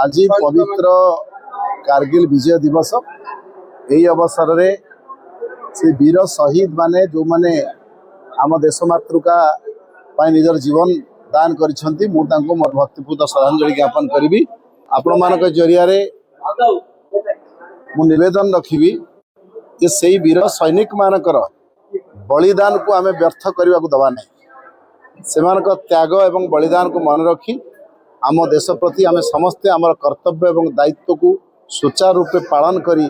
आज पवित्र कारगिल विजय दिवस यही अवसर रे से वीर शहीद माने जो माने आम देश मातृका निजर जीवन दान करिसेंती मु तांको मोर भक्तिपूत श्रद्धांजलि ज्ञापन करी आपण मानक जरिया रे मु निवेदन रखिबी जे सेही वीर सैनिक मानकर बलिदान को आमे व्यर्थ करने को दबा नहीं सेमानक त्याग एवं बलिदान को मन रखी आम देश प्रति आम समस्ते आमर कर्तव्य एवं दायित्व को सुचारू रूपे पालन करी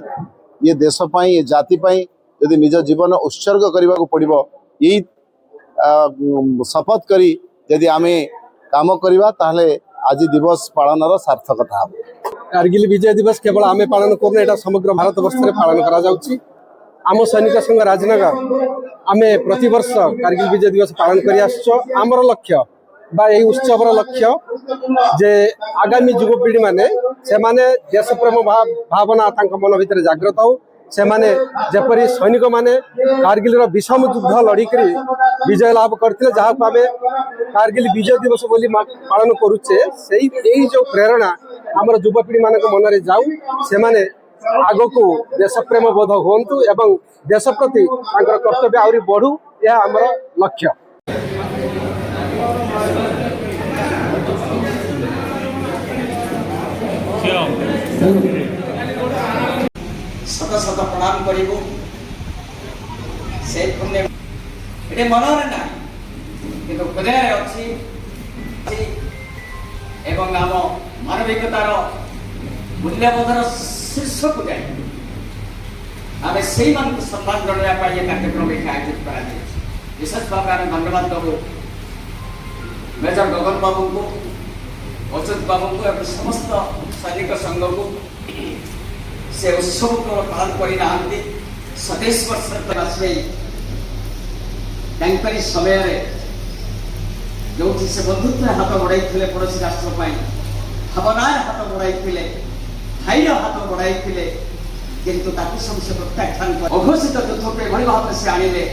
ये देश पाई ये जाति पाई यदि निज जीवन उत्सर्ग करने को पड़ो यही शपथ करी यदि आम काम करवा ताहले आज दिवस पालन सार्थकता हम। कारगिल विजय दिवस केवल आम पालन करना यहाँ समग्र भारत वर्ष में पालन करा आम सैनिक संघ राजनगर आम प्रतिवर्ष कारगिल विजय दिवस पालन कर आमर लक्ष्य बा यही उत्सव लक्ष्य जे आगामी युवपीढ़ी माने से माने देश प्रेम भावना मन भितर जागृत हो से माने जपरी सैनिक माने कारगिल विषम युद्ध लड़िक विजय लाभ करते जहाँ को आम कारगिल विजय दिवस बोली पालन करुचे से जो प्रेरणा आमर युवपीढ़ी मान मन में जाऊ से माने आग को देश प्रेम बोध हूँ एवं देश प्रति कर्तव्य आहरी बढ़ू यह आमर लक्ष्य। शत शत प्रणाम करू से पुण्य ये मनोरे ना कि हृदय अच्छी एवं आम मानविकतार मूल्यबोधर शीर्ष को जाए आम से सम्मान जनाया ये कार्यक्रम आयोजित कर विशेष भाव में धन्यवाद देवु मेजर गगन बाबू को अच्युत बाबू को एवं समस्त सैनिक संघ को से उत्सव को पालन करना 27 वर्ष तांकरी समय जो से बंधुत्व हाथ बढ़ाई पड़ोसी राष्ट्र भावनार हाथ बढ़ाई भाईर हाथ बढ़ाई किंतु समस्या प्रत्याख्यान अघोषित युद्ध को भाव से आनिले